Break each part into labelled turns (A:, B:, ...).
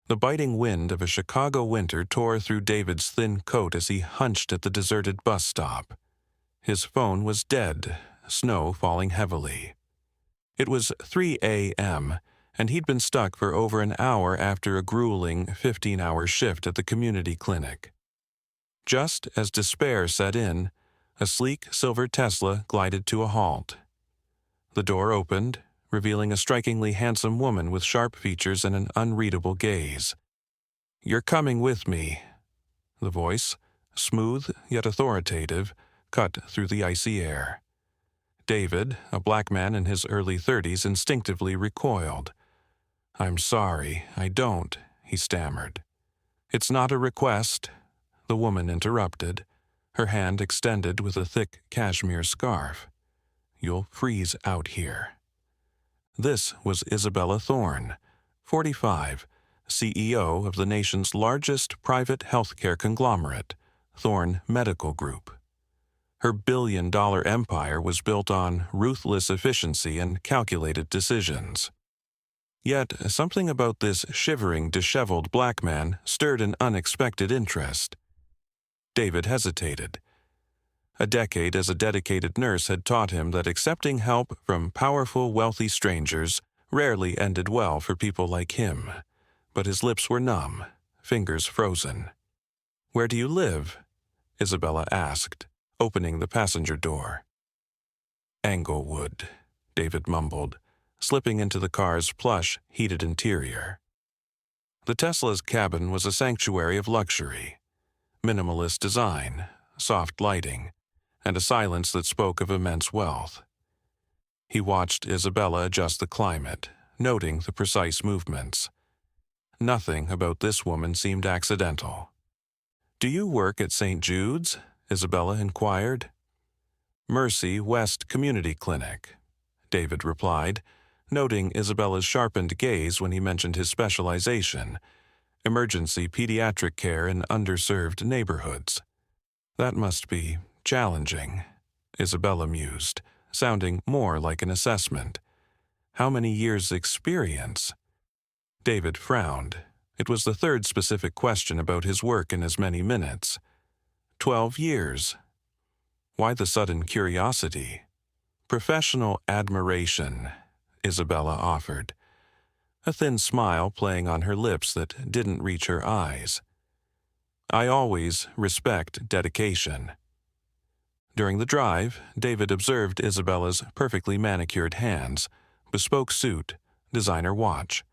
A: The biting wind of a Chicago winter tore through David's thin coat as he hunched at the deserted bus stop. His phone was dead, snow falling heavily. It was 3 a.m., and he'd been stuck for over an hour after a grueling 15-hour shift at the community clinic. Just as despair set in, a sleek silver Tesla glided to a halt. The door opened, revealing a strikingly handsome woman with sharp features and an unreadable gaze. "You're coming with me." The voice, smooth yet authoritative, cut through the icy air. David, a black man in his early 30s, instinctively recoiled. "I'm sorry, I don't," he stammered. "It's not a request," the woman interrupted, her hand extended with a thick cashmere scarf. "You'll freeze out here." This was Isabella Thorne, 45, CEO of the nation's largest private healthcare conglomerate, Thorne Medical Group. Her billion-dollar empire was built on ruthless efficiency and calculated decisions. Yet something about this shivering, disheveled black man stirred an unexpected interest. David hesitated. A decade as a dedicated nurse had taught him that accepting help from powerful, wealthy strangers rarely ended well for people like him. But his lips were numb, fingers frozen. "Where do you live?" Isabella asked, opening the passenger door. "Englewood," David mumbled, slipping into the car's plush, heated interior. The Tesla's cabin was a sanctuary of luxury. Minimalist design, soft lighting, and a silence that spoke of immense wealth. He watched Isabella adjust the climate, noting the precise movements. Nothing about this woman seemed accidental. "Do you work at St. Jude's?" Isabella inquired. "Mercy West Community Clinic," David replied, noting Isabella's sharpened gaze when he mentioned his specialization, emergency pediatric care in underserved neighborhoods. "That must be challenging," Isabella mused, sounding more like an assessment. "How many years' experience?" David frowned. It was the third specific question about his work in as many minutes. 12 years. Why the sudden curiosity? "Professional admiration," Isabella offered, a thin smile playing on her lips that didn't reach her eyes. "I always respect dedication." During the drive, David observed Isabella's perfectly manicured hands, bespoke suit, designer watch.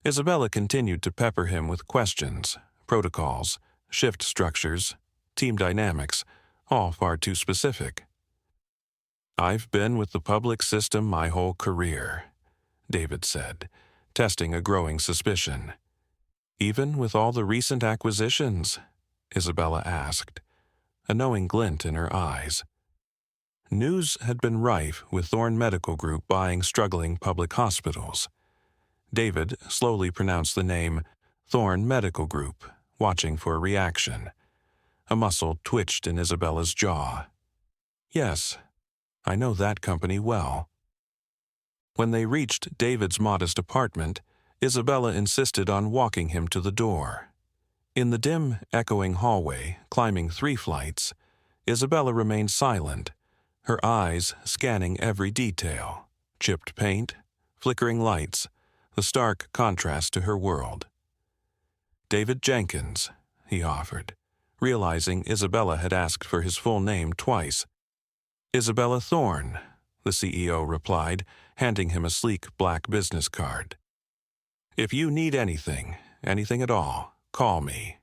A: Isabella continued to pepper him with questions, protocols, shift structures, team dynamics, all far too specific. "I've been with the public system my whole career," David said, testing a growing suspicion. "Even with all the recent acquisitions?" Isabella asked, a knowing glint in her eyes. News had been rife with Thorne Medical Group buying struggling public hospitals. David slowly pronounced the name Thorne Medical Group, watching for a reaction. A muscle twitched in Isabella's jaw. "Yes, I know that company well." When they reached David's modest apartment, Isabella insisted on walking him to the door. In the dim, echoing hallway, climbing 3 flights, Isabella remained silent, her eyes scanning every detail: chipped paint, flickering lights, the stark contrast to her world. "David Jenkins," he offered, realizing Isabella had asked for his full name twice. "Isabella Thorne," the CEO replied, handing him a sleek black business card. "If you need anything at all, call me."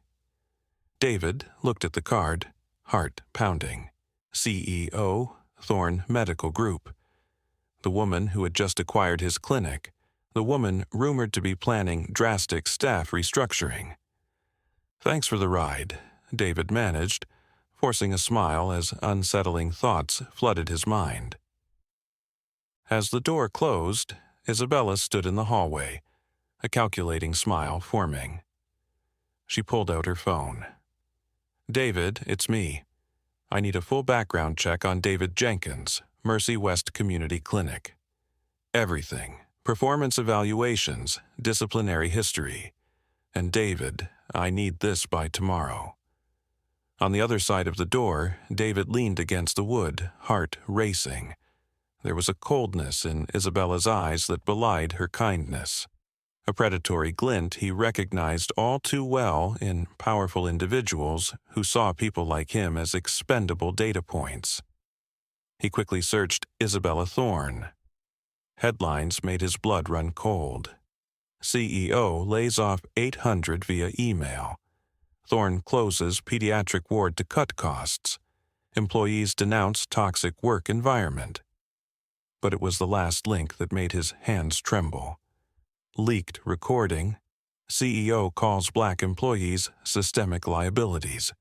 A: David looked at the card, heart pounding. CEO, Thorne Medical Group. The woman who had just acquired his clinic, the woman rumored to be planning drastic staff restructuring. "Thanks for the ride," David managed, forcing a smile as unsettling thoughts flooded his mind. As the door closed, Isabella stood in the hallway, a calculating smile forming. She pulled out her phone. "David, it's me. I need a full background check on David Jenkins, Mercy West Community Clinic. Everything. Performance evaluations, disciplinary history. And David, I need this by tomorrow. On the other side of the door, David leaned against the wood, heart racing. There was a coldness in Isabella's eyes that belied her kindness. A predatory glint he recognized all too well in powerful individuals who saw people like him as expendable data points. He quickly searched Isabella Thorne. Headlines made his blood run cold. CEO lays off 800 via email. Thorne closes pediatric ward to cut costs. Employees denounce toxic work environment. But it was the last link that made his hands tremble. Leaked recording. CEO calls black employees systemic liabilities.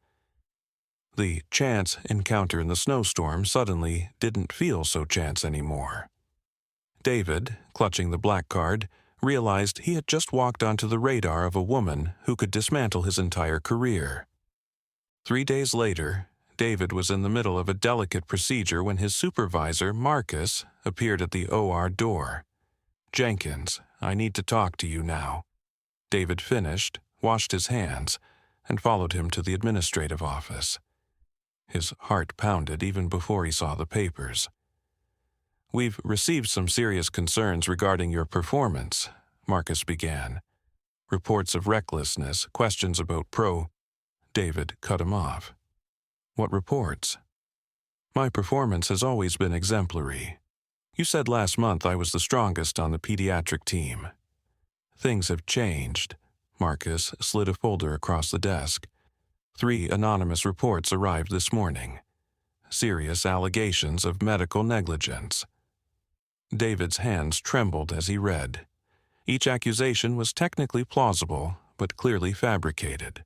A: The chance encounter in the snowstorm suddenly didn't feel so chance anymore. David, clutching the black card, realized he had just walked onto the radar of a woman who could dismantle his entire career. 3 days later, David was in the middle of a delicate procedure when his supervisor, Marcus, appeared at the OR door. "Jenkins, I need to talk to you now." David finished, washed his hands, and followed him to the administrative office. His heart pounded even before he saw the papers. "We've received some serious concerns regarding your performance," Marcus began. "Reports of recklessness, questions about David cut him off. "What reports?" "My performance has always been exemplary. You said last month I was the strongest on the pediatric team." "Things have changed." Marcus slid a folder across the desk. 3 anonymous reports arrived this morning. Serious allegations of medical negligence. David's hands trembled as he read. Each accusation was technically plausible, but clearly fabricated.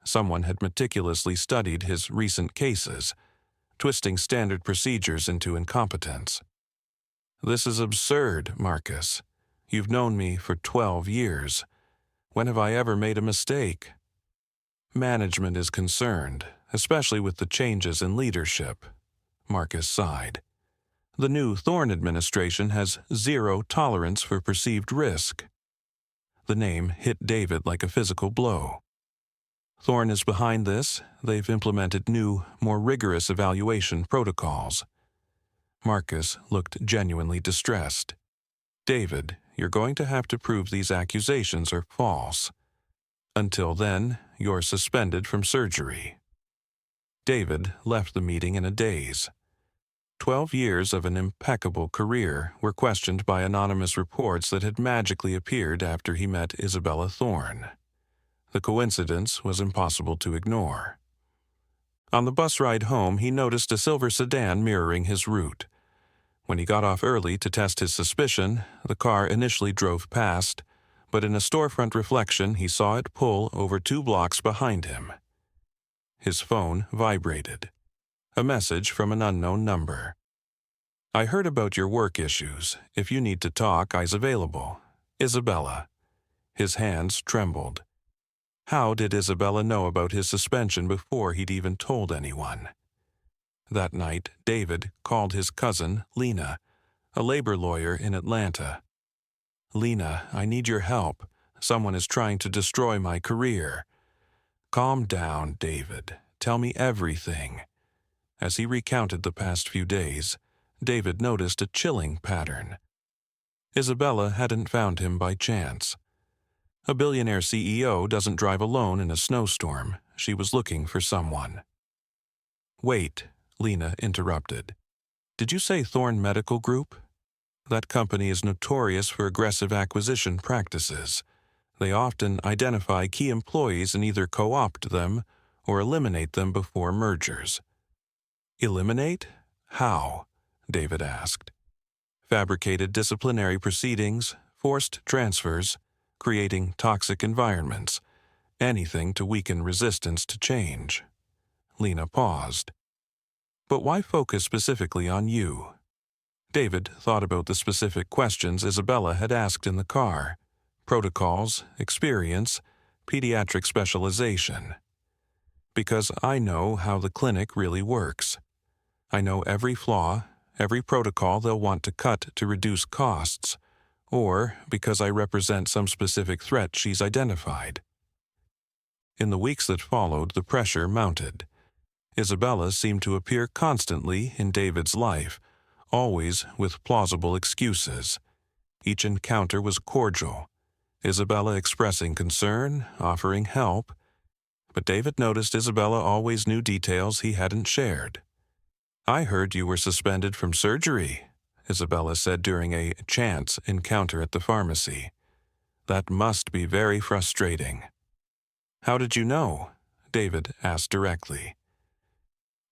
A: Someone had meticulously studied his recent cases, twisting standard procedures into incompetence. "This is absurd, Marcus. You've known me for 12 years. When have I ever made a mistake?" "Management is concerned, especially with the changes in leadership." Marcus sighed. "The new Thorne administration has zero tolerance for perceived risk." The name hit David like a physical blow. "Thorne is behind this. They've implemented new, more rigorous evaluation protocols." Marcus looked genuinely distressed. "David, you're going to have to prove these accusations are false. Until then, you're suspended from surgery." David left the meeting in a daze. 12 years of an impeccable career were questioned by anonymous reports that had magically appeared after he met Isabella Thorne. The coincidence was impossible to ignore. On the bus ride home, he noticed a silver sedan mirroring his route. When he got off early to test his suspicion, the car initially drove past, but in a storefront reflection he saw it pull over 2 blocks behind him. His phone vibrated. A message from an unknown number. "I heard about your work issues. If you need to talk, I's available. Isabella." His hands trembled. How did Isabella know about his suspension before he'd even told anyone? That night, David called his cousin, Lena, a labor lawyer in Atlanta. "Lena, I need your help. Someone is trying to destroy my career." "Calm down, David. Tell me everything." As he recounted the past few days, David noticed a chilling pattern. Isabella hadn't found him by chance. A billionaire CEO doesn't drive alone in a snowstorm. She was looking for someone. "Wait," Lena interrupted. "Did you say Thorne Medical Group? That company is notorious for aggressive acquisition practices. They often identify key employees and either co-opt them or eliminate them before mergers." "Eliminate? How?" David asked. "Fabricated disciplinary proceedings, forced transfers, creating toxic environments, anything to weaken resistance to change." Lena paused. "But why focus specifically on you?" David thought about the specific questions Isabella had asked in the car: protocols, experience, pediatric specialization. "Because I know how the clinic really works. I know every flaw, every protocol they'll want to cut to reduce costs, or because I represent some specific threat she's identified. In the weeks that followed, the pressure mounted. Isabella seemed to appear constantly in David's life, always with plausible excuses. Each encounter was cordial, Isabella expressing concern, offering help, but David noticed Isabella always knew details he hadn't shared. "I heard you were suspended from surgery," Isabella said during a chance encounter at the pharmacy. "That must be very frustrating." "How did you know?" David asked directly.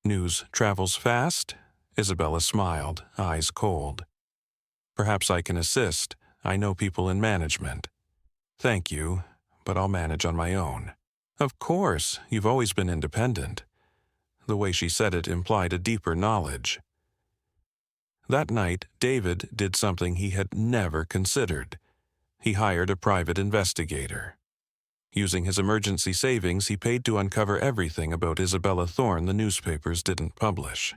A: "News travels fast?" Isabella smiled, eyes cold. "Perhaps I can assist. I know people in management." "Thank you, but I'll manage on my own." "Of course, you've always been independent." The way she said it implied a deeper knowledge. That night, David did something he had never considered. He hired a private investigator. Using his emergency savings, he paid to uncover everything about Isabella Thorne the newspapers didn't publish.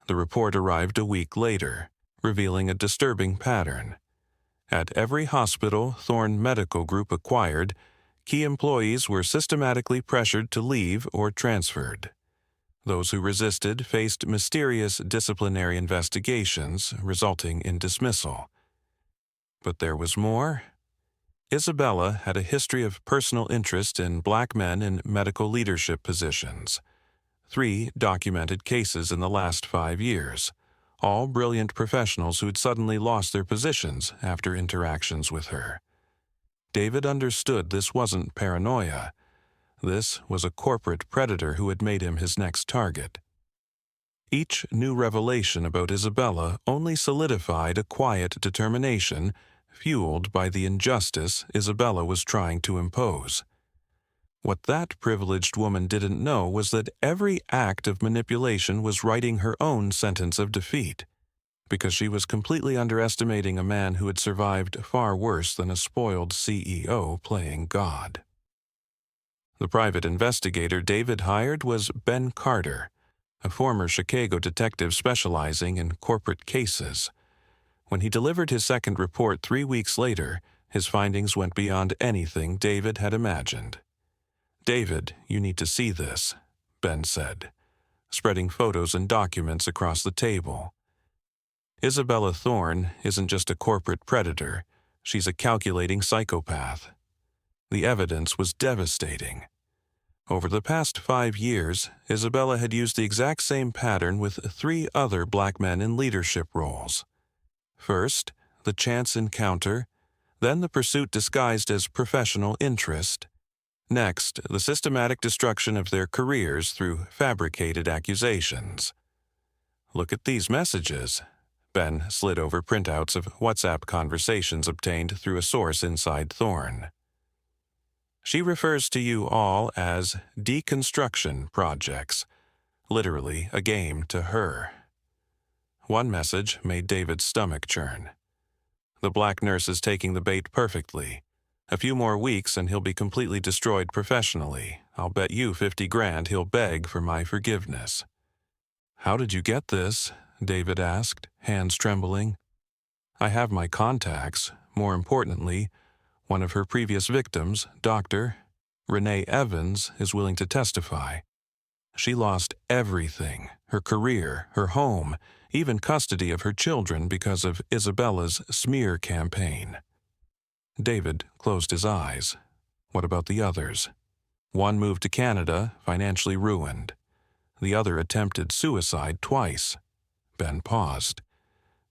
A: The report arrived a week later, revealing a disturbing pattern. At every hospital Thorne Medical Group acquired, key employees were systematically pressured to leave or transferred. Those who resisted faced mysterious disciplinary investigations, resulting in dismissal. But there was more. Isabella had a history of personal interest in black men in medical leadership positions. 3 documented cases in the last 5 years, all brilliant professionals who had suddenly lost their positions after interactions with her. David understood this wasn't paranoia. This was a corporate predator who had made him his next target. Each new revelation about Isabella only solidified a quiet determination fueled by the injustice Isabella was trying to impose. What that privileged woman didn't know was that every act of manipulation was writing her own sentence of defeat, because she was completely underestimating a man who had survived far worse than a spoiled CEO playing God. The private investigator David hired was Ben Carter, a former Chicago detective specializing in corporate cases. When he delivered his second report 3 weeks later, his findings went beyond anything David had imagined. "David, you need to see this," Ben said, spreading photos and documents across the table. "Isabella Thorne isn't just a corporate predator, she's a calculating psychopath." The evidence was devastating. Over the past 5 years, Isabella had used the exact same pattern with 3 other black men in leadership roles. First, the chance encounter, then the pursuit disguised as professional interest. Next, the systematic destruction of their careers through fabricated accusations. "Look at these messages." Ben slid over printouts of WhatsApp conversations obtained through a source inside Thorne. "She refers to you all as deconstruction projects, literally a game to her." One message made David's stomach churn. "The black nurse is taking the bait perfectly. A few more weeks and he'll be completely destroyed professionally. I'll bet you 50 grand he'll beg for my forgiveness." "How did you get this?" David asked, hands trembling. "I have my contacts. More importantly, one of her previous victims, Dr. Renee Evans, is willing to testify. She lost everything, her career, her home, even custody of her children because of Isabella's smear campaign." David closed his eyes. What about the others? One moved to Canada, financially ruined. The other attempted suicide twice. Ben paused.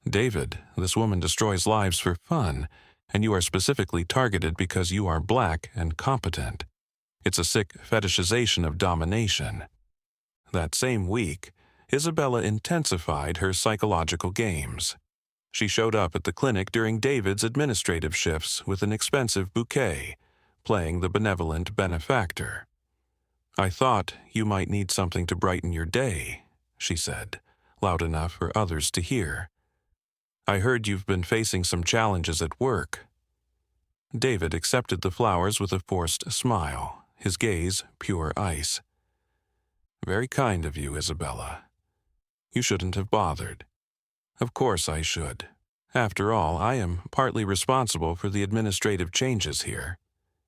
A: "David, this woman destroys lives for fun, and you are specifically targeted because you are black and competent. It's a sick fetishization of domination." That same week, Isabella intensified her psychological games. She showed up at the clinic during David's administrative shifts with an expensive bouquet, playing the benevolent benefactor. "I thought you might need something to brighten your day," she said, loud enough for others to hear. "I heard you've been facing some challenges at work." David accepted the flowers with a forced smile, his gaze pure ice. "Very kind of you, Isabella. You shouldn't have bothered." "Of course I should." After all, I am partly responsible for the administrative changes here.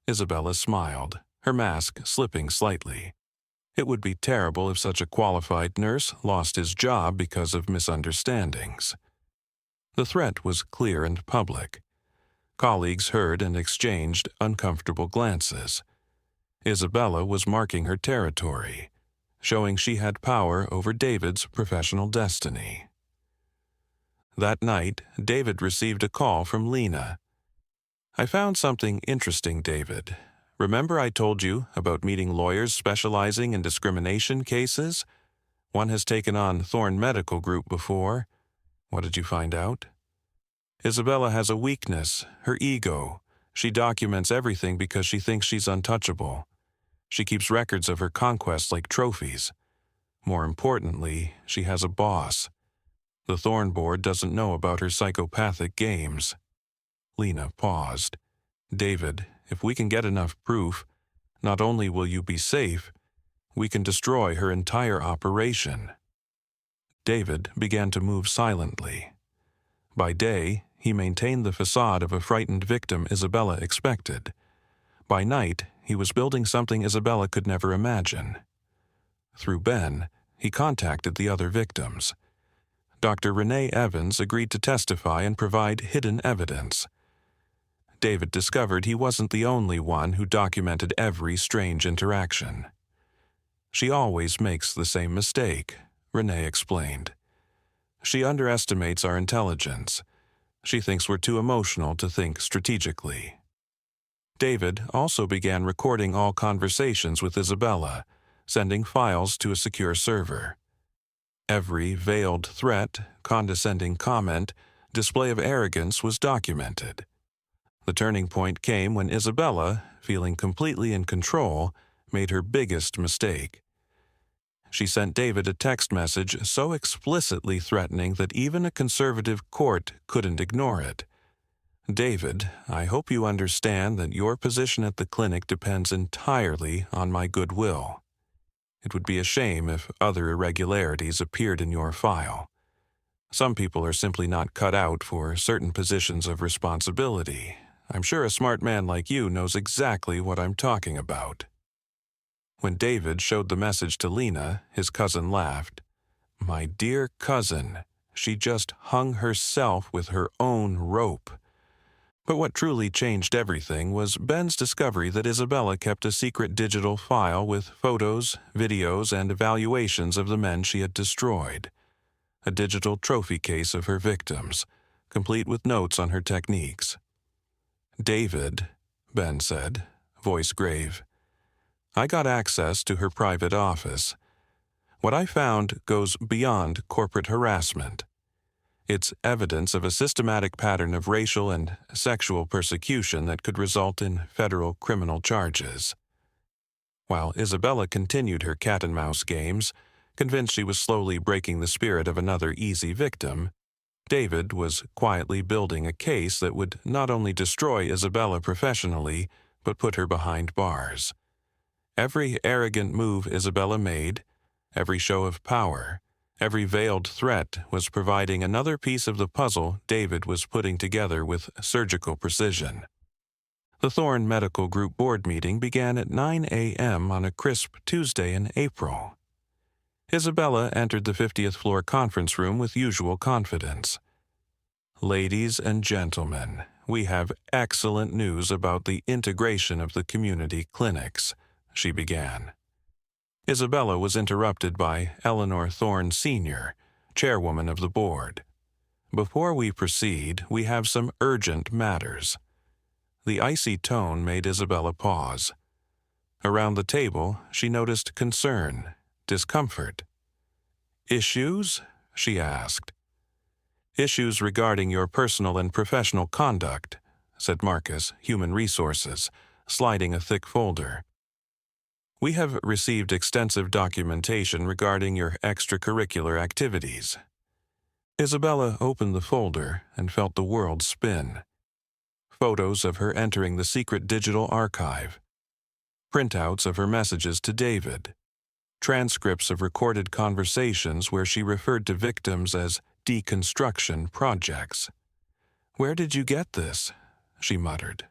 A: Isabella smiled, her mask slipping slightly. It would be terrible if such a qualified nurse lost his job because of misunderstandings. The threat was clear and public. Colleagues heard and exchanged uncomfortable glances. Isabella was marking her territory, showing she had power over David's professional destiny. That night, David received a call from Lena. "I found something interesting, David. Remember I told you about meeting lawyers specializing in discrimination cases? One has taken on Thorne Medical Group before. What did you find out? Isabella has a weakness, her ego. She documents everything because she thinks she's untouchable. She keeps records of her conquests like trophies. More importantly, she has a boss. The Thorne board doesn't know about her psychopathic games." Lena paused. "David, if we can get enough proof, not only will you be safe, we can destroy her entire operation." David began to move silently. By day, he maintained the facade of a frightened victim Isabella expected. By night, he was building something Isabella could never imagine. Through Ben, he contacted the other victims. Dr. Renee Evans agreed to testify and provide hidden evidence. David discovered he wasn't the only one who documented every strange interaction. "She always makes the same mistake," Renee explained. "She underestimates our intelligence. She thinks we're too emotional to think strategically." David also began recording all conversations with Isabella, sending files to a secure server. Every veiled threat, condescending comment, display of arrogance was documented. The turning point came when Isabella, feeling completely in control, made her biggest mistake. She sent David a text message so explicitly threatening that even a conservative court couldn't ignore it. "David, I hope you understand that your position at the clinic depends entirely on my goodwill. It would be a shame if other irregularities appeared in your file. Some people are simply not cut out for certain positions of responsibility. I'm sure a smart man like you knows exactly what I'm talking about." When David showed the message to Lena, his cousin laughed. "My dear cousin, she just hung herself with her own rope." But what truly changed everything was Ben's discovery that Isabella kept a secret digital file with photos, videos, and evaluations of the men she had destroyed. A digital trophy case of her victims, complete with notes on her techniques. "David," Ben said, voice grave, "I got access to her private office. What I found goes beyond corporate harassment. It's evidence of a systematic pattern of racial and sexual persecution that could result in federal criminal charges." While Isabella continued her cat-and-mouse games, convinced she was slowly breaking the spirit of another easy victim, David was quietly building a case that would not only destroy Isabella professionally, but put her behind bars. Every arrogant move Isabella made, every show of power, every veiled threat was providing another piece of the puzzle David was putting together with surgical precision. The Thorne Medical Group board meeting began at 9 a.m. on a crisp Tuesday in April. Isabella entered the 50th floor conference room with usual confidence. "Ladies and gentlemen, we have excellent news about the integration of the community clinics," she began. Isabella was interrupted by Eleanor Thorne Sr., chairwoman of the board. "Before we proceed, we have some urgent matters." The icy tone made Isabella pause. Around the table, she noticed concern, discomfort. "Issues?" she asked. "Issues regarding your personal and professional conduct," said Marcus, Human Resources, sliding a thick folder. "We have received extensive documentation regarding your extracurricular activities." Isabella opened the folder and felt the world spin. Photos of her entering the secret digital archive. Printouts of her messages to David. Transcripts of recorded conversations where she referred to victims as deconstruction projects. "Where did you get this?" she muttered.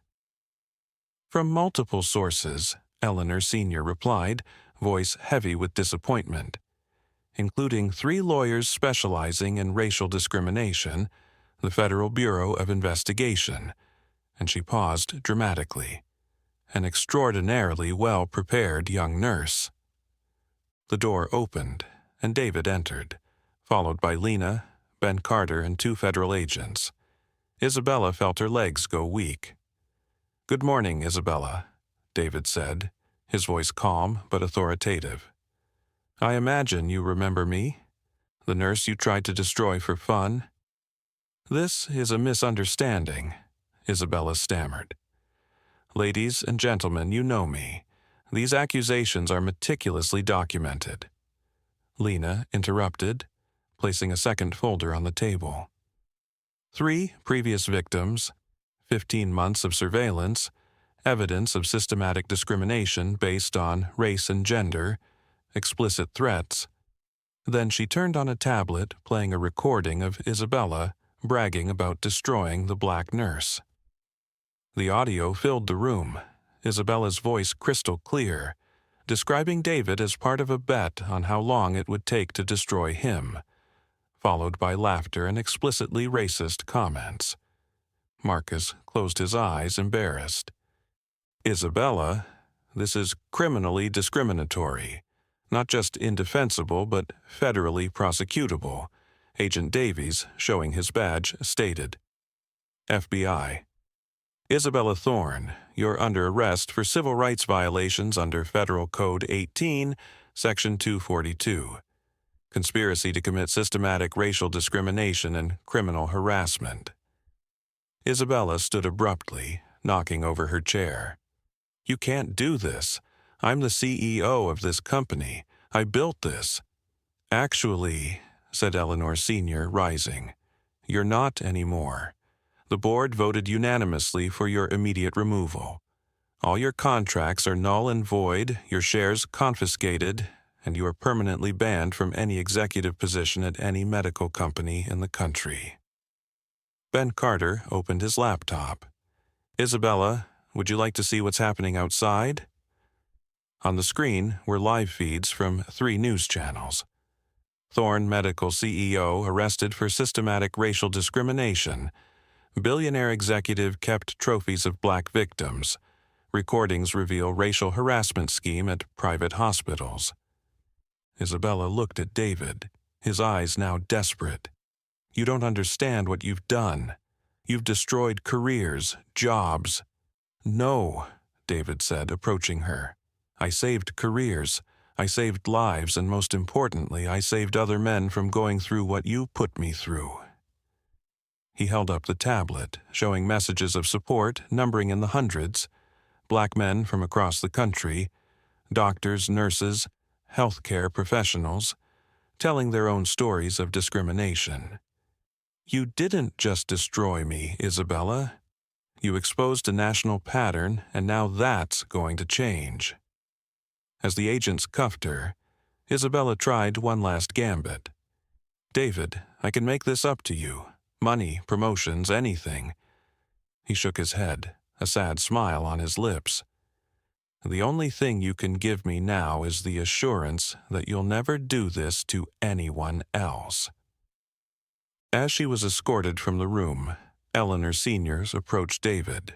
A: "From multiple sources," Eleanor Sr. replied, voice heavy with disappointment, "including 3 lawyers specializing in racial discrimination, the Federal Bureau of Investigation," and she paused dramatically, "an extraordinarily well-prepared young nurse." The door opened, and David entered, followed by Lena, Ben Carter, and 2 federal agents. Isabella felt her legs go weak. "Good morning, Isabella," David said, his voice calm but authoritative. "I imagine you remember me, the nurse you tried to destroy for fun." "This is a misunderstanding," Isabella stammered. "Ladies and gentlemen, you know me. These accusations are meticulously documented." Lena interrupted, placing a second folder on the table. 3 previous victims, 15 months of surveillance, evidence of systematic discrimination based on race and gender, explicit threats. Then she turned on a tablet, playing a recording of Isabella bragging about destroying the black nurse. The audio filled the room, Isabella's voice crystal clear, describing David as part of a bet on how long it would take to destroy him, followed by laughter and explicitly racist comments. Marcus closed his eyes, embarrassed. "Isabella, this is criminally discriminatory, not just indefensible but federally prosecutable," Agent Davies, showing his badge, stated. FBI. "Isabella Thorne, you're under arrest for civil rights violations under Federal Code 18, Section 242. Conspiracy to commit systematic racial discrimination and criminal harassment." Isabella stood abruptly, knocking over her chair. "You can't do this. I'm the CEO of this company. I built this." "Actually," said Eleanor Sr., rising, "you're not anymore. The board voted unanimously for your immediate removal. All your contracts are null and void, your shares confiscated, and you are permanently banned from any executive position at any medical company in the country." Ben Carter opened his laptop. "Isabella, would you like to see what's happening outside?" On the screen were live feeds from 3 news channels. Thorne Medical CEO arrested for systematic racial discrimination. Billionaire executive kept trophies of black victims. Recordings reveal racial harassment scheme at private hospitals. Isabella looked at David, his eyes now desperate. "You don't understand what you've done. You've destroyed careers, jobs." "No," David said, approaching her. "I saved careers. I saved lives, and most importantly, I saved other men from going through what you put me through." He held up the tablet, showing messages of support numbering in the hundreds. Black men from across the country, doctors, nurses, healthcare professionals, telling their own stories of discrimination. "You didn't just destroy me, Isabella. You exposed a national pattern, and now that's going to change." As the agents cuffed her, Isabella tried one last gambit. "David, I can make this up to you. Money, promotions, anything." He shook his head, a sad smile on his lips. "The only thing you can give me now is the assurance that you'll never do this to anyone else." As she was escorted from the room, Eleanor Sr. approached David.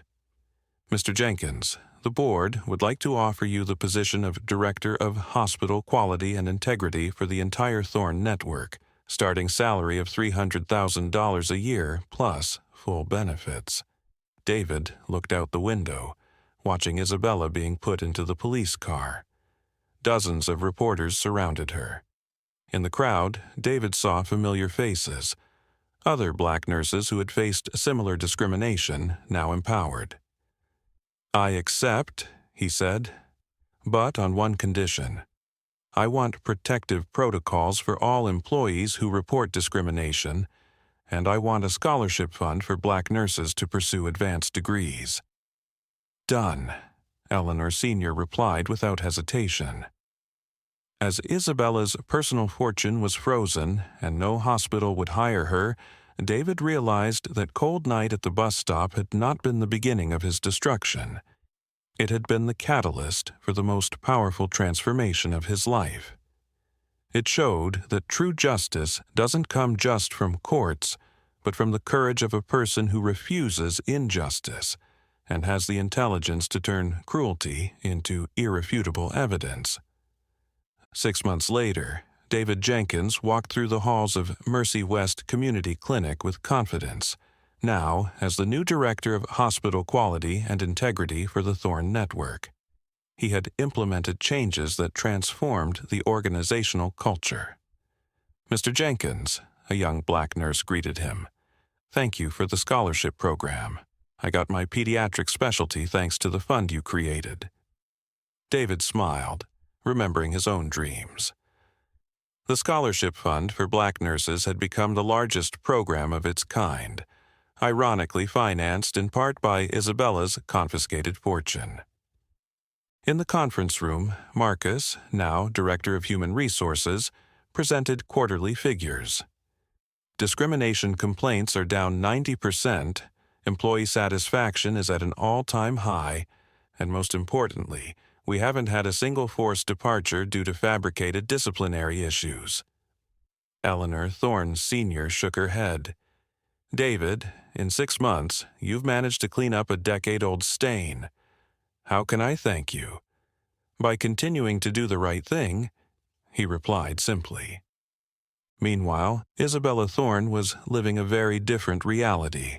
A: "Mr. Jenkins, the board would like to offer you the position of Director of Hospital Quality and Integrity for the entire Thorne network, starting salary of $300,000 a year plus full benefits." David looked out the window, watching Isabella being put into the police car. Dozens of reporters surrounded her. In the crowd, David saw familiar faces, other black nurses who had faced similar discrimination, now empowered. "I accept," he said, "but on one condition. I want protective protocols for all employees who report discrimination, and I want a scholarship fund for black nurses to pursue advanced degrees." "Done," Eleanor Sr. replied without hesitation. As Isabella's personal fortune was frozen and no hospital would hire her, David realized that cold night at the bus stop had not been the beginning of his destruction. It had been the catalyst for the most powerful transformation of his life. It showed that true justice doesn't come just from courts, but from the courage of a person who refuses injustice and has the intelligence to turn cruelty into irrefutable evidence. 6 months later, David Jenkins walked through the halls of Mercy West Community Clinic with confidence, now as the new director of hospital quality and integrity for the Thorne Network. He had implemented changes that transformed the organizational culture. "Mr. Jenkins," a young black nurse greeted him, "thank you for the scholarship program. I got my pediatric specialty thanks to the fund you created." David smiled, remembering his own dreams. The scholarship fund for black nurses had become the largest program of its kind, ironically financed in part by Isabella's confiscated fortune. In the conference room, Marcus, now Director of Human Resources, presented quarterly figures. Discrimination complaints are down 90%, employee satisfaction is at an all-time high, and most importantly, we haven't had a single forced departure due to fabricated disciplinary issues. Eleanor Thorne Sr. shook her head. "David, in 6 months, you've managed to clean up a decade-old stain. How can I thank you?" "By continuing to do the right thing," he replied simply. Meanwhile, Isabella Thorne was living a very different reality.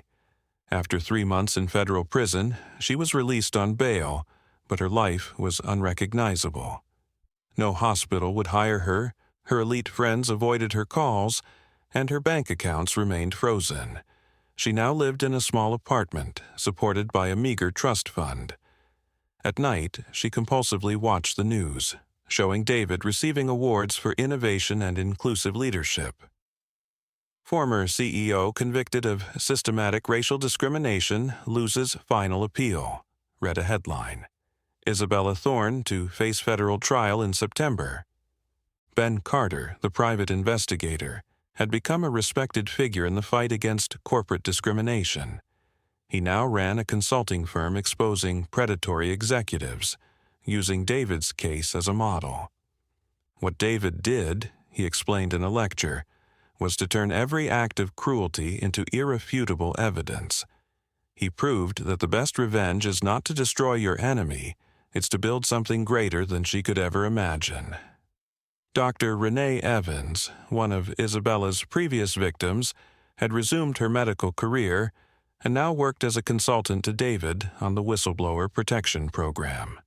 A: After 3 months in federal prison, she was released on bail, but her life was unrecognizable. No hospital would hire her, her elite friends avoided her calls, and her bank accounts remained frozen. She now lived in a small apartment, supported by a meager trust fund. At night, she compulsively watched the news, showing David receiving awards for innovation and inclusive leadership. "Former CEO convicted of systematic racial discrimination loses final appeal," read a headline. "Isabella Thorne to face federal trial in September." Ben Carter, the private investigator, had become a respected figure in the fight against corporate discrimination. He now ran a consulting firm exposing predatory executives, using David's case as a model. What David did, he explained in a lecture, was to turn every act of cruelty into irrefutable evidence. He proved that the best revenge is not to destroy your enemy, it's to build something greater than she could ever imagine. Dr. Renee Evans, one of Isabella's previous victims, had resumed her medical career and now worked as a consultant to David on the Whistleblower Protection Program.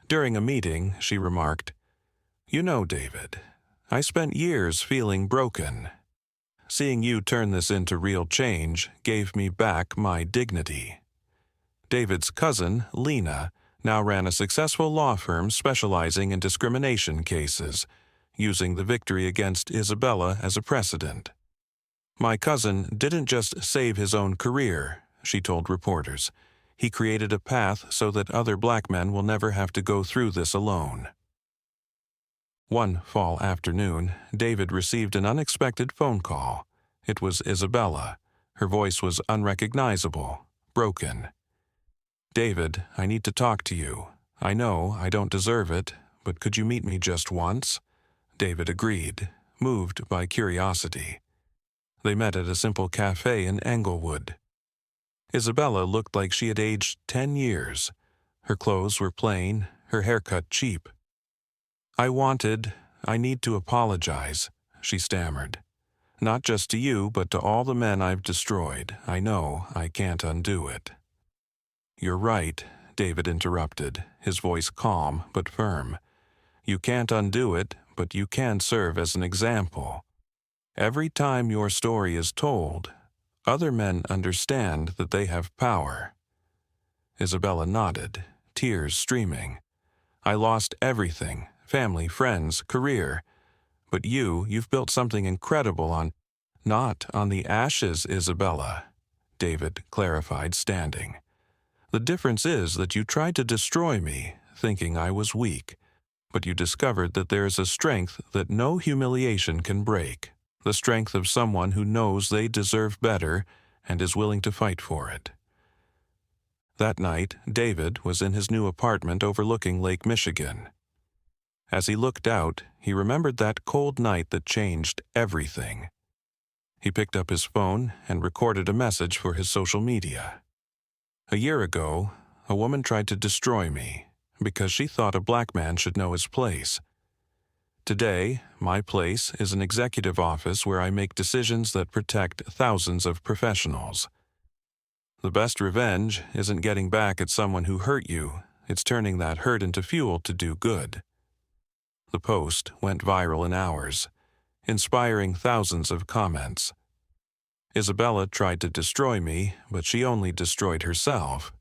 A: During a meeting, she remarked, "You know, David, I spent years feeling broken. Seeing you turn this into real change gave me back my dignity." David's cousin, Lena, now ran a successful law firm specializing in discrimination cases, using the victory against Isabella as a precedent. "My cousin didn't just save his own career," she told reporters. "He created a path so that other black men will never have to go through this alone." One fall afternoon, David received an unexpected phone call. It was Isabella. Her voice was unrecognizable, broken. "David, I need to talk to you. I know I don't deserve it, but could you meet me just once?" David agreed, moved by curiosity. They met at a simple cafe in Englewood. Isabella looked like she had aged 10 years. Her clothes were plain, her haircut cheap. I need to apologize," she stammered. "Not just to you, but to all the men I've destroyed. I know I can't undo it." "You're right," David interrupted, his voice calm but firm. "You can't undo it, but you can serve as an example. Every time your story is told, other men understand that they have power." Isabella nodded, tears streaming. "I lost everything, family, friends, career. But you've built something incredible not on the ashes, Isabella," David clarified, standing. "The difference is that you tried to destroy me, thinking I was weak, but you discovered that there is a strength that no humiliation can break." the strength of someone who knows they deserve better and is willing to fight for it. That night, David was in his new apartment overlooking Lake Michigan. As he looked out, he remembered that cold night that changed everything. He picked up his phone and recorded a message for his social media. "A year ago, a woman tried to destroy me because she thought a black man should know his place. Today, my place is an executive office where I make decisions that protect thousands of professionals. The best revenge isn't getting back at someone who hurt you, it's turning that hurt into fuel to do good." The post went viral in hours, inspiring thousands of comments. "Isabella tried to destroy me, but she only destroyed herself.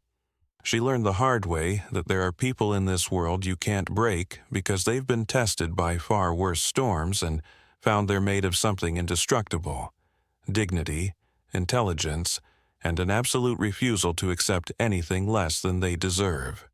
A: She learned the hard way that there are people in this world you can't break because they've been tested by far worse storms and found they're made of something indestructible: dignity, intelligence, and an absolute refusal to accept anything less than they deserve."